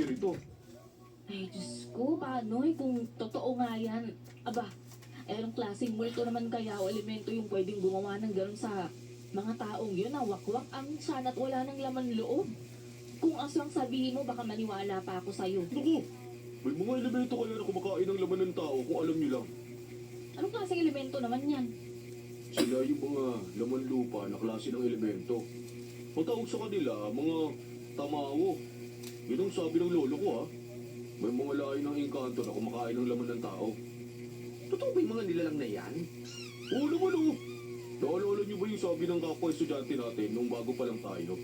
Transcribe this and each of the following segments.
nito. Ay, Diyos ko, paano kung totoo nga yan? Aba, anong klaseng multo naman kaya o elemento yung pwedeng gumawa ng ganun sa mga taong yun na wakwak ang tiyan at wala ng laman loob? Kung aswang sabihin mo, baka maniwala pa ako sa'yo. Naku, may mga elemento kaya na kumakain ng laman ng tao kung alam niyo lang. Anong klaseng elemento naman yan? Sila yung mga laman lupa na klase ng elemento. Matawag sa kanila, mga tamawo. Yun ang sabi ng lolo ko ha. May mga lahi ng engkanto na kumakain ng laman ng tao. Totoo ba yung mga nilalang na yan? Oo naman oh. Naalala niyo ba yung sabi ng kapwa estudyante natin nung bago pa lang tayo?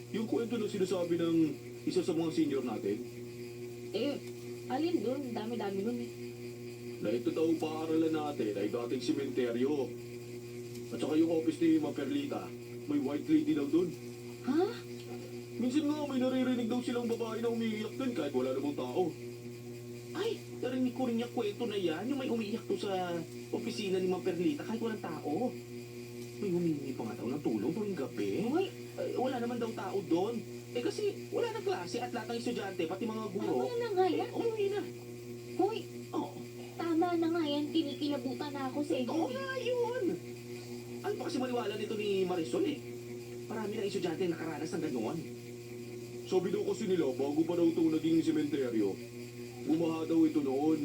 Yung kwento na sinasabi ng isa sa mga senior natin? Eh, alin dun? Dami-dami nun eh. Na ito daw paaralan natin ay dating sementeryo. At saka yung office ni Maperlita, may white lady daw dun. Ha? Minsan nga may naririnig daw silang babae na umiiyak dun kahit wala namang tao. Ay, narinig ko rin yung kwento na yan. Yung may umiiyak to sa opisina ni Ma'am Perlita kahit walang tao. May humingi pa nga daw ng tulong tuwing gabi. Hoy, Wala naman daw tao doon. Eh kasi wala na klase at lahat ng estudyante, pati mga guro. wala na nga yan. Umuwi na. Hoy, Oo. tama na nga yan. Kinikilabutan na ako sa inyo Oo eh. nga yun. Ano pa kasi maniwala nito ni Marisol eh. Marami na estudyante na nakaranas ng gano'n. Sabi daw kasi nila bago pa daw itong naging sementeryo, bumaha daw ito noon.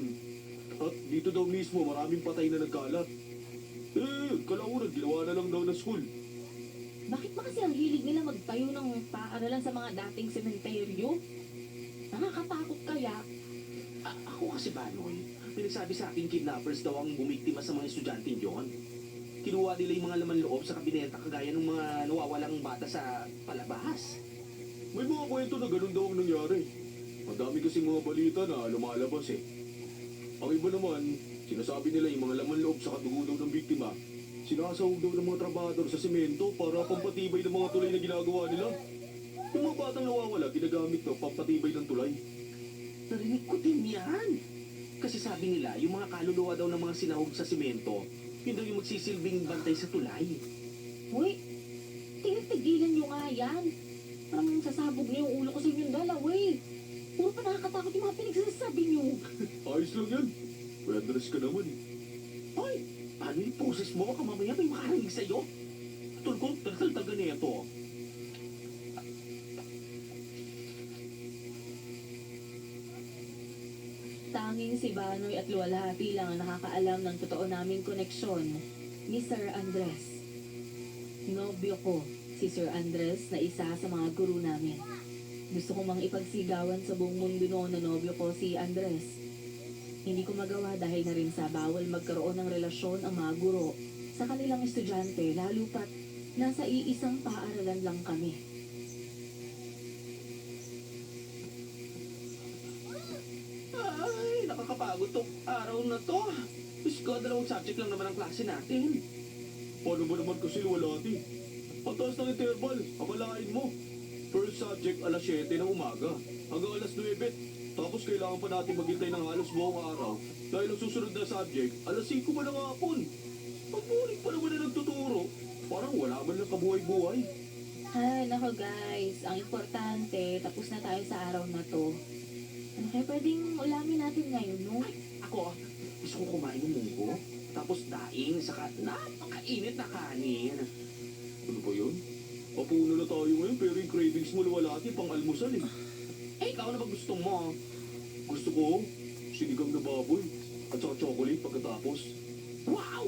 At dito daw mismo maraming patay na nagkalat. Eh, kalaunan ginawa na lang daw na school. Bakit ba kasi ang hilig nila magtayo ng paaralan sa mga dating sementeryo? Nakakatakot kaya? Ako kasi Banoy, pinasabi sa akin kidnappers daw ang bumiktima sa mga estudyante yon. Kinuha nila yung mga laman loob sa kabineta kagaya ng mga nawawalang bata sa palabas. May mga kwento na ganun daw ang nangyari. Madami kasing mga balita na lumalabas eh. Ang iba naman, sinasabi nila yung mga laman loob sa kadugo daw ng biktima, sinasahog daw ng mga trabador sa semento para pampatibay ng mga tulay na ginagawa nila. Yung mga batang nawawala, ginagamit daw pampatibay ng tulay. Narinig ko din yan. Kasi sabi nila, yung mga kaluluwa daw ng mga sinahog sa simento, yun daw yung magsisilbing bantay sa tulay. Hoy, tigilan nyo nga yan. Parang sasabog na yung ulo ko sa inyong dalawa eh. Puro pa nakakatakot yung mga pinagsasabi nyo. Ayos lang yan. May address ka naman eh. Hoy, paano yung poses mo? Baka mamaya may makarinig sa'yo. Tol ko, tagal-tagal na ito. Tanging si Banoy at Luwalhati lang ang nakakaalam ng totoo naming koneksyon ni Sir Andres. Nobyo ko si Sir Andres na isa sa mga guru namin. Gusto ko mang ipagsigawan sa buong mundo noon na nobyo ko si Andres. Hindi ko magawa dahil na rin sa bawal magkaroon ng relasyon ang mga guro sa kanilang estudyante lalo pat nasa iisang paaralan lang kami. Ay, nakakapagod tong araw na to. Diyos ko, dalawang subject lang naman ang klase natin. Paano ba naman kasi Luwalhati? Ang taas ng interval, abalain mo. First subject alas 7 ng umaga hanggang alas 9. Tapos kailangan pa natin maghintay ng halos buong araw dahil ang susunod na subject alas 5 pa ng hapon. Ang boring pa naman na nagtuturo. Parang wala man lang kabuhay-buhay. Ay, nako guys, ang importante, tapos na tayo sa araw na to. Ano kaya pwedeng ulamin natin ngayon, no? Ay, ako, gusto ko kumain ng munggo. Tapos daing, saka napakainit na kanin. Ano ba yun? Papuno na tayo ngayon pero yung cravings mo Luwalhati pang almusal eh. Eh, ikaw na ba gusto mo? Gusto ko, sinigang na baboy at saka chocolate pagkatapos. Wow!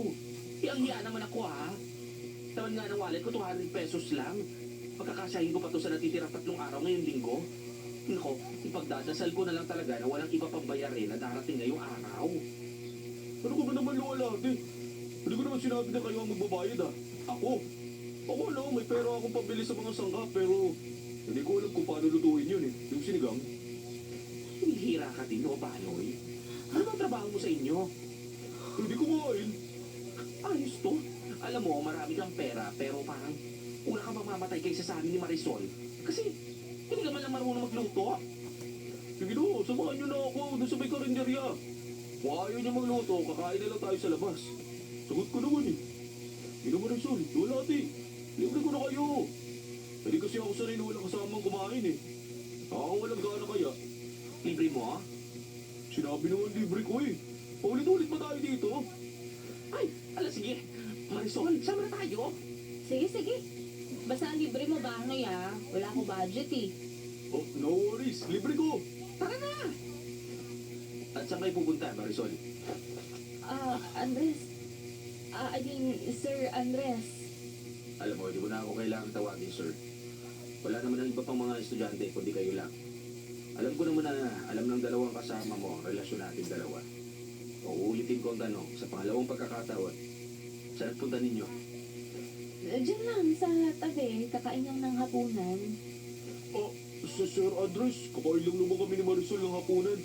Hiyang-hiya naman ako ha. Tawan nga ng wallet ko, 200 pesos lang. Pagkakasahin ko pa to sa natitirang 3 araw ngayong linggo. Nako, ipagdadasal ko na lang talaga na walang iba pang bayarin na darating ngayong araw. Ano ko ba naman Luwalhati? Hindi ko naman sinabi na kayo ang magbabayad ah. Ako. Ako no, may pera akong pabili sa mga sangga pero hindi ko alam kung paano lutuin yun eh. Yung sinigang. Hinihira ka din, o Banoy? Ano bang trabaho mo sa inyo? Hindi ko kumain. Ayos to. Alam mo, marami kang pera pero parang una kang mamamatay kaysa sa amin ni Marisol. Kasi hindi ka man lang marunong magluto. Sige no, samahan nyo na ako doon sa may karinderya. Kung ayaw niya magluto, kakain na lang tayo sa labas. Sagot ko naman eh. Hindi naman Rizal, Luwalhati. Libre ko na kayo. Hindi kasi ako sanay na walang kasamang kumain eh. Nakakawalang gana kaya. mo? Sinabi naman libre ko eh. Paulit-ulit pa tayo dito. Ay, sige. Marisol, sama na tayo. Sige, sige. Basta ang libre mo Banoy wala ko budget eh. Oh, no worries. Libre ko. Tara na! At saan kayo pupunta, Marisol? Andres. Sir Andres. Alam mo, hindi mo na ako kailangang tawagin, sir. Wala naman ang iba pang mga estudyante, kundi kayo lang. Alam ko naman na alam ng dalawang kasama mo ang relasyon natin dalawa. Uulitin ko ang tanong sa pangalawang pagkakataon. Saan punta ninyo? Diyan lang sa tabi, kakain lang ng hapunan. Ah, sa Sir Andres, kakain lang naman kami ni Marisol ng hapunan.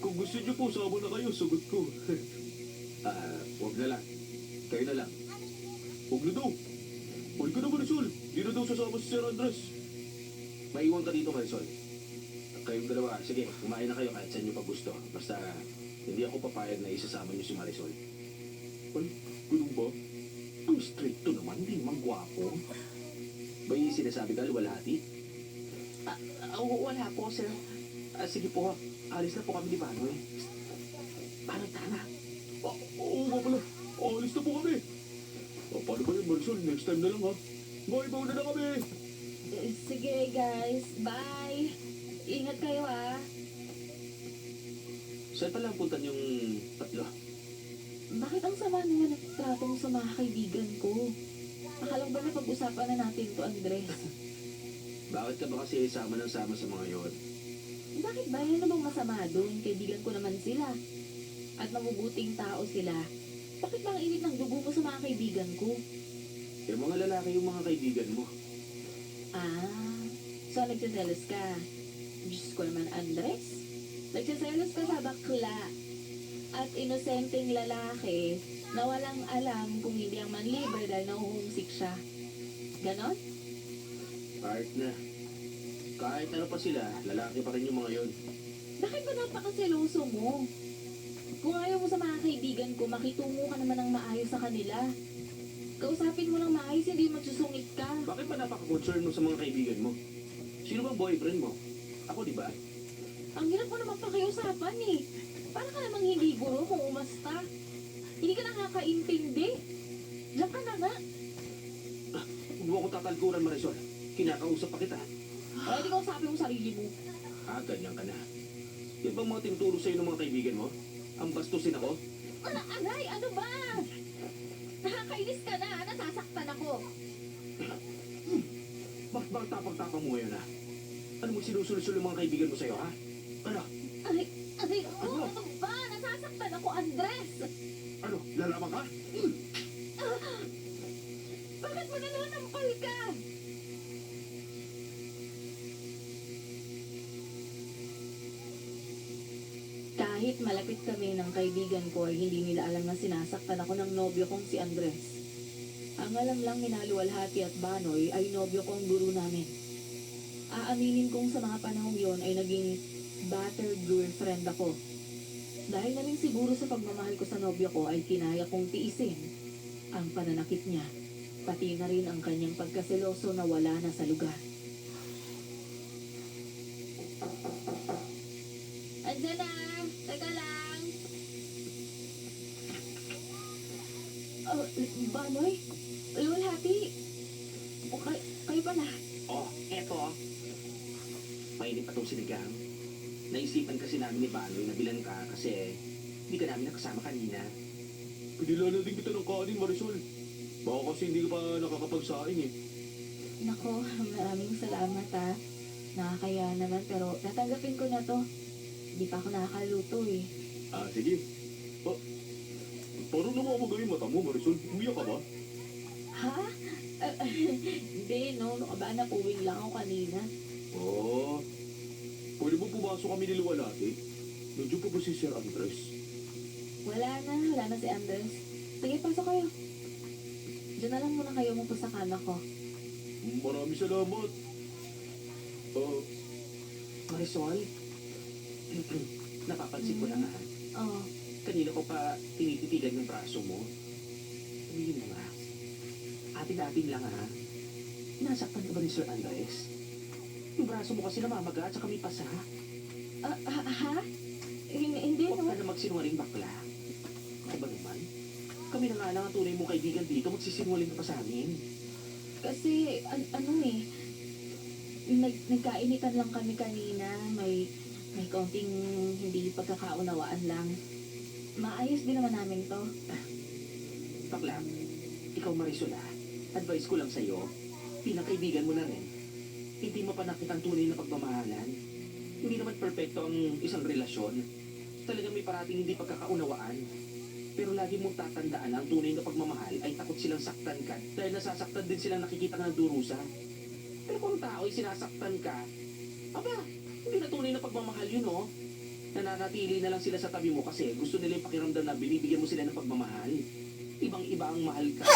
Kung gusto niyo po, sama na kayo. Sagot ko. Huwag na lang. Kayo na lang. Huwag na daw. Huwag ka na Marisol. Di na daw sasama si Sir Andres. Maiwan ka dito, Marisol. Kayong dalawa, sige, kumain na kayo kahit saan nyo pa gusto. Basta, hindi ako papayag na isasama nyo si Marisol. Ay, ganun ba? Ang stricto naman, hindi naman gwapo. May sinasabi ka, luwalhati? Wala po, sir. Sige po, alis na po kami ni Banoy. Banoy, tara. Oo nga pala. Alis na po kami. Paano ba yun Marisol? Next time na lang ha. Bye, bauna na kami. Sige guys, bye. Ingat kayo Saan pala ang punta yung tatlo? Bakit ang sama naman ng trato mo sa mga kaibigan ko? Akala ko ba na pag-usapan na natin to, Andres? Bakit ka ba kasi sama ng sama sa mga yon? Bakit ba? Yan na bang masama doon? Kaibigan ko naman sila. At mabubuting tao sila. Bakit ba ang init ng dugo mo sa mga kaibigan ko? Yung mga lalaki yung mga kaibigan mo. So nagsiselos ka? Diyos ko naman, Andres. Nagsiselos ka sa bakla. At inosenteng lalaki na walang alam kung hindi ang manlibre dahil nahuhumsik siya. Ganon? Kahit na. Kahit ano pa sila, lalaki pa rin yung mga yon. Bakit ba napakaseloso mo? Kung ayaw mo sa mga kaibigan ko, makitungo ka naman ng maayos sa kanila. Kausapin mo ng maayos, hindi magsusungit ka. Bakit ba napaka-concern mo sa mga kaibigan mo? Sino ba boyfriend mo? Ako, di ba? Ang hirap mo naman pakiusapan eh. Para ka namang hindi guro kung umasta. Hindi ka nakakaintindi. Diyan ka na nga. Huwag mo ako tatalkuran, Marisol. Kinakausap pa kita. Hindi ka usapin mo sarili mo. Ganyan ka na. Yan bang mga tinuturo sa'yo ng mga kaibigan mo? Ang bastusin ako? Aray, ano ba? Nakakainis ka na, nasasaktan ako. Bakit ba ang tapang-tapang mo ngayon, ha? Ano mo sinusulo-sulo yung mga kaibigan mo sa'yo, ha? Ano? Ano ba? Nasasaktan ako, Andres. Ano? Lalaman ka? Bakit mo nananampal ka? Kahit malapit kami ng kaibigan ko ay hindi nila alam na sinasaktan ako ng nobyo kong si Andres. Ang alam lang ni Naluwalhati at Banoy ay nobyo kong guru namin. Aaminin kong sa mga panahong yon ay naging battered girlfriend ako. Dahil na rin siguro sa pagmamahal ko sa nobyo ko ay kinaya kong tiisin ang pananakit niya, pati na rin ang kanyang pagkaseloso na wala na sa lugar. Andiyan na! Teka lang! Banoy? Luwalhati? Kayo pala? Eto. Mainit pa itong sinigang. Naisipan kasi namin ni Banoy na bilang ka kasi hindi ka namin nakasama kanina. Pinilala din kita ng kanin Marisol. Baka kasi hindi ka pa nakakapagsaing eh. Nako, maraming salamat Nakakaya naman pero tatanggapin ko na to. Hindi pa ako nakakaluto eh. Sige. Parang namamagaling mata mo Marisol. Umiyak ka ba? Ha? Hindi, no. Ano ka ba? Napuwing lang ako kanina. Pwede mo pumasok kami ni Luwalhati? Nandiyo pa ba si Sir Andres? Wala na si Andres. Sige, pasok kayo. Diyan na lang muna kayo mo sa kana ko. Maraming salamat. Marisol? Napapansin ko na nga. Oo. Kanina ko pa tinititigan yung braso mo. Sabihin mo nga. Atin-atin lang ha. Nasaktan ka ba ni Sir Andres? Yung braso mo kasi namamaga at saka may pasa. Ha? Hindi, Huwag no? ka na magsinungaling, bakla. Ako ba naman? Kami na nga lang ang tunay mong kaibigan dito, magsisinungaling ka pa sa amin. Kasi, ano eh, nagkainitan lang kami kanina. May kaunting hindi pagkakaunawaan lang. Maayos din naman namin to. Bakla, ikaw Marisol ah, advice ko lang sa'yo, bilang kaibigan mo na rin, hindi mapanakit ang tunay na pagmamahalan. Hindi naman perpekto ang isang relasyon. Talagang may parating hindi pagkakaunawaan. Pero lagi mong tatandaan na ang tunay na pagmamahal ay takot silang saktan ka dahil nasasaktan din silang nakikita ng durusa. Pero kung ang tao ay sinasaktan ka, aba, hindi na tunay na pagmamahal yun, oh. Nananatili na lang sila sa tabi mo kasi gusto nila yung pakiramdam na binibigyan mo sila ng pagmamahal. Ibang-iba ang mahal ka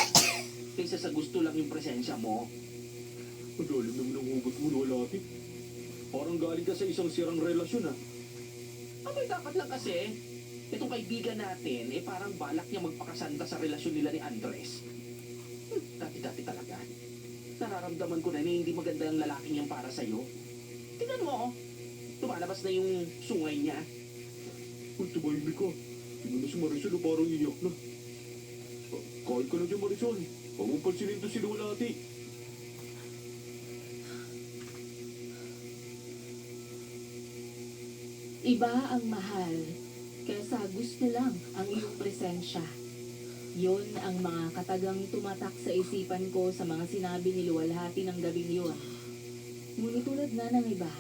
kaysa sa gusto lang yung presensya mo. Ang lalim naman ng hugot mo, Lolati. Parang galing ka sa isang sirang relasyon, ah. Abay, dapat lang kasi, itong kaibigan natin, parang balak niya magpakasanta sa relasyon nila ni Andres. Dati-dati talaga. Nararamdaman ko na hindi maganda ang lalaking yan para sa'yo. Tingnan mo, oh. Lumalabas na yung sungay niya. Uy, tumahimik ka. Tingnan mo si Marisol, oh, parang iyak na. Kahit ka na dyan, Marisol. Huwag mong pansinin to si Lolati. Iba ang mahal kaysa gusto lang ang iyong presensya. Yun ang mga katagang tumatak sa isipan ko sa mga sinabi ni Luwalhati ng gabing yun. Ngunit tulad na ng iba,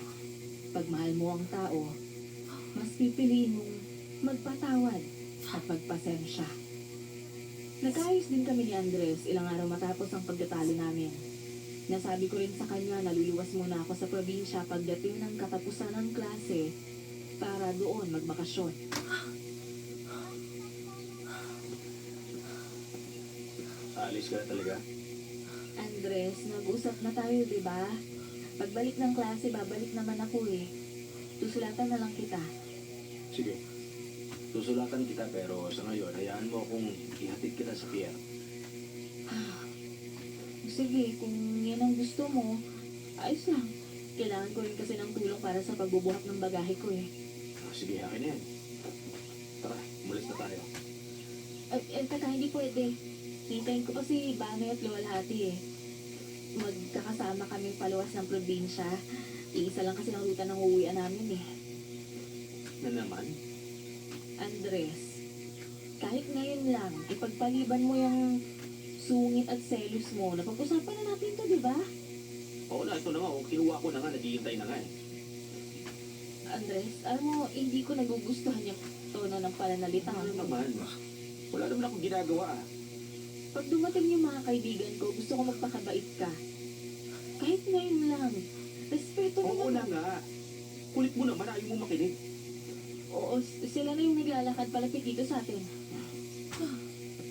pag mahal mo ang tao, mas pipiliin mong magpatawad at magpasensya. Nagkaayos din kami ni Andres ilang araw matapos ang pagtatalo namin. Nasabi ko rin sa kanya na luluwas muna ako sa probinsya pagdating ng katapusan ng klase para doon magbakasyon. Alis ka na talaga? Andres, nag-usap na tayo, di ba? Pagbalik ng klase, babalik naman ako eh. Susulatan na lang kita. Sige. Susulatan kita pero sa ngayon, hayaan mo akong ihatid kita sa pier. Sige, kung yan ang gusto mo, ayos lang. Kailangan ko rin kasi ng tulong para sa pagbubuhat ng bagahe ko eh. Sige, akin na yan. Tara, umalis na tayo. Teka, hindi pwede. Hintayin ko pa si Banoy at Luwalhati eh. Magkakasama kaming paluwas ng probinsya. Iisa lang kasi ng ruta ng uuwian namin eh. Na naman? Andres, kahit ngayon lang, ipagpaliban mo yung sungit at selos mo. Napag-usapan na natin to, di ba? Oo na, ito na nga. Kinuha ko na nga, naghihintay na nga eh. Andres, alam mo, hindi ko nagugustuhan yung tono ng pananalita Ano mo. naman? Wala naman akong ginagawa ah. Pag dumating yung mga kaibigan ko, gusto ko magpakabait ka. Kahit ngayon lang, respeto mo Oo na nga. Kulit mo naman, ayaw mo makinig. Oo, sila na yung naglalakad palapit dito sa atin.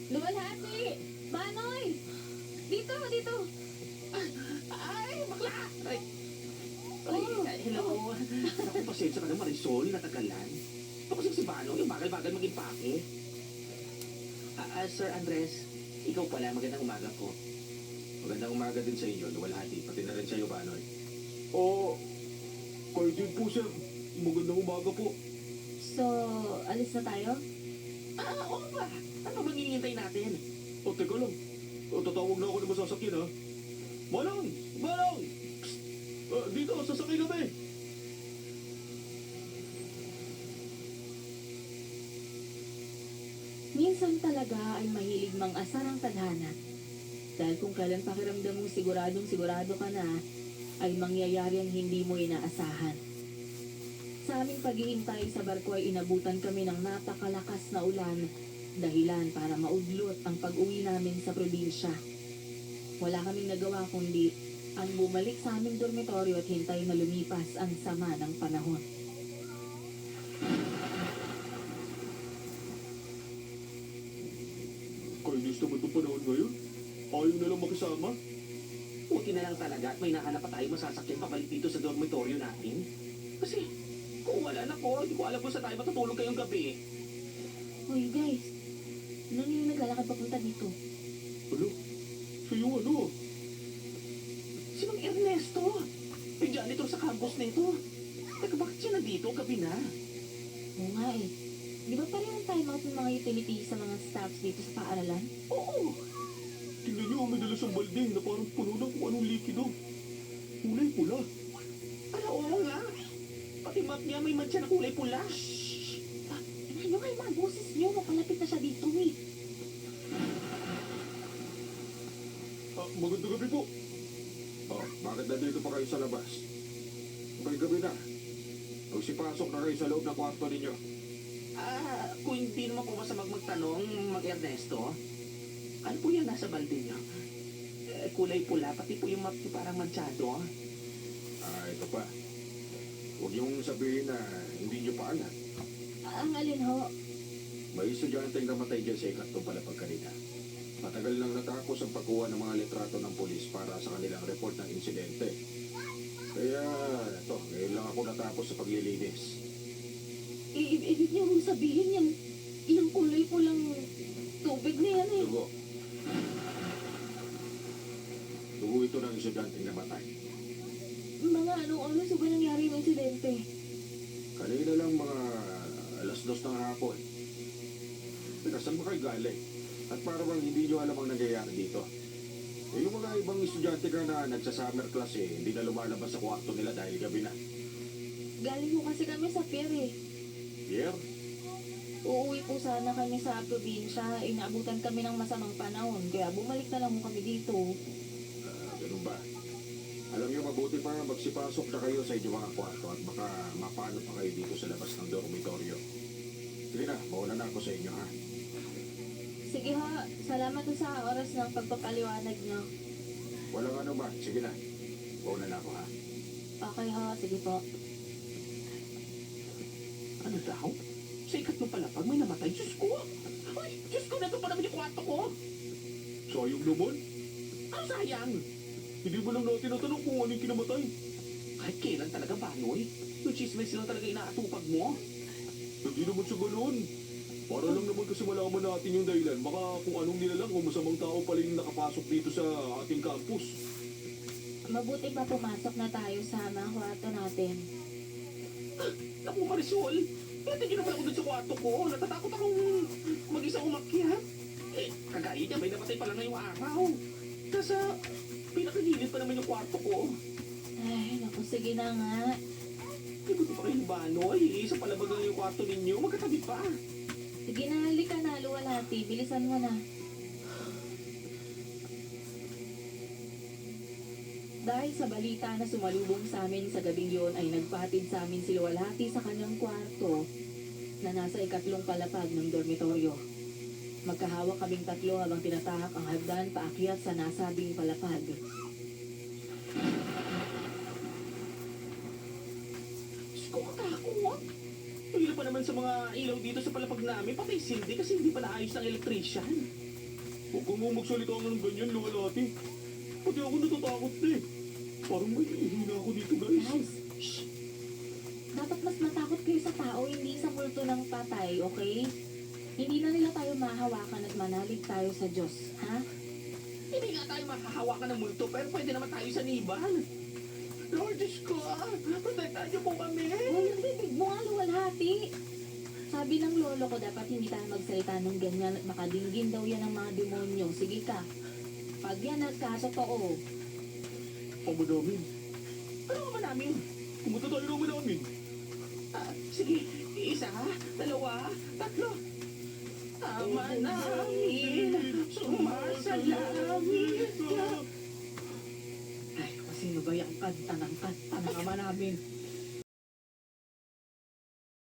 Luwalhati! Banoy! Dito, dito! Ay, bakla! Ay, Oh. hello. Naku, pasensya ka na Marisol, natagalan. Ito kasi si Bano, yung bagal-bagal maging pake. Sir Andres, ikaw pala, magandang umaga po. Magandang umaga din sa inyo, Luwalhati. Pati na rin sa'yo, Banoy. Oo, kayo din po, sir. Magandang umaga po. So, alis na tayo? Oo ba? Ano bang hinihintay natin? O, teka lang. Tatawag na ako ng masasakyan, ha? Manang! Manang! Psst! Dito, sasakay kami! Minsan talaga ay mahilig mang asar ang tadhana. Dahil kung kailan pakiramdam mong sigurado ka na, ay mangyayari ang hindi mo inaasahan. Sa aming paghihintay sa barko ay inabutan kami ng napakalakas na ulan, dahilan para maudlot ang pag-uwi namin sa probinsya. Wala kaming nagawa kundi ang bumalik sa aming dormitoryo at hintay na lumipas ang sama ng panahon. Kainis naman itong panahon ngayon. Ayaw na lang makisama. Buti na lang talaga at may nahanap pa tayo masasakyan pabalik dito sa dormitoryo natin. Kasi kung wala na po, hindi ko alam kung saan tayo matutulog kayong gabi. Hoy guys, ano yung naglalakad papunta dito? Ano? Siya yung ano? Si Mang Ernesto, yung janitor sa campus na ito. Teka, bakit siya nandito? dito, gabi na. Oo nga eh. Di ba pareho tayo ng mga utilities sa mga staffs dito sa paaralan? Oo. Tingnan niyo, may dala siyang balde na parang puno ng kung anong likido. Kulay pula. Ala, oo nga. Pati map niya may mancha na kulay pula. Ano kayo mga boses niyo? Mapalapit na siya dito eh. Magandang gabi po. Bakit nandito pa kayo sa labas? May gabi na. Magsipasok na kayo sa loob ng kwarto ninyo. Kung hindi naman po masamang magtanong, Mag-Ernesto, ano po yan nasa balde niyo? Kulay pula, pati po yung map niyo parang manchado. Ito pa. Huwag niyong sabihin na hindi niyo pa alam. Ang alin ho? May estudyanteng namatay dyan sa ikatlong palapag kanina. Matagal nang natapos ang pagkuha ng mga litrato ng polis para sa kanilang report ng insidente. Kaya, ngayon lang ako natapos sa paglilinis. Ibig niyo kong sabihin yung kulay pulang tubig na yan eh. Dugo. Dugo ito ng estudyanteng namatay. Mga anong oras ba nangyari yung insidente? Kanina lang mga 2:00 ng hapon. Teka, saan ba kayo galing? At para bang hindi nyo alam ang nangyayari dito? Yung mga ibang estudyante ka na nagsa-summer class hindi na lumalabas sa kwarto nila dahil gabi na. Galing ko kasi kami sa pier eh. Pierre? Uuwi po sana kami sa probinsya. Inaabutan kami ng masamang panahon. Kaya bumalik na lang po kami dito. Ganun ba? Alam niyo, mabuti pa magsipasok na kayo sa inyong mga kwarto at baka mapano pa kayo dito sa labas ng dormitoryo. Sige na, mauna na ako sa inyo ha. Sige ho, salamat ho sa oras ng pagpapaliwanag niyo. Walang ano ba? Sige na. Mauna na ako ha. Okay ho, sige po. Ano daw? Sa ikatlong palapag may namatay. Diyos ko! Ay, Diyos ko, nato pa naman yung kwarto ko! Sayang naman. Ano sayang? Hindi mo lang natin natanong kung anong kinamatay. Kahit kailan talaga, Banoy? Yung chismes lang talaga inaatupag mo? Hindi naman siya ganoon. Para lang naman kasi malaman natin yung dahilan. Baka kung anong nilalang kung masamang tao pala yung nakapasok dito sa ating campus. Mabuti pa pumasok na tayo sa mga kwarto natin. Naku, Marisol! Pwede nyo naman ako dun sa kwarto ko. Natatakot akong mag-isa umakyat. Kagaya niya, may namatay pala ngayong araw. Nasa pinakagilid pa naman yung kwarto ko. Ay, naku, sige na nga. Buti pa kayo ni Banoy. Isa pala ba yung kwarto ninyo? Magkatabi pa. Sige na, halika na, luwalhati. Bilisan mo na. Dahil sa balita na sumalubong sa amin sa gabing yon ay nagpatid sa amin si Luwalhati sa kanyang kwarto na nasa ikatlong palapag ng dormitoryo. Magkahawak kaming tatlo habang tinatahak ang hagdan paakyat sa nasabing palapag. Diyos ko, katakot. Pagila pa naman sa mga ilaw dito sa palapag namin. Patay sildi kasi hindi pa naayos ng elektrisyan. Huwag kang magsalita ng ganyan, Luwalhati. Pati ako natatakot na eh. Parang may hihina ako dito, guys. Guys, shh! Dapat mas matakot kayo sa tao, hindi sa multo ng patay, okay? Hindi na nila tayo mahawakan at manalig tayo sa Diyos, ha? Hindi nga tayo makahawakan ng multo, pero pwede naman tayo sa niban. Lord, Diyos ko, protektahan niyo po kami. Uy, yung bibig mo nga, Luwalhati! Sabi ng lolo ko, dapat hindi tayo magsalita ng ganyan at makadinggin daw yan ng mga demonyo. Sige ka. Pag yan nagkatotoo, Ama namin. Ano ba namin? Pumunta tayo naman namin. Sige, isa, dalawa, tatlo. Ama namin, sumasalangit. ay, sino ba yung kanta ng ama namin?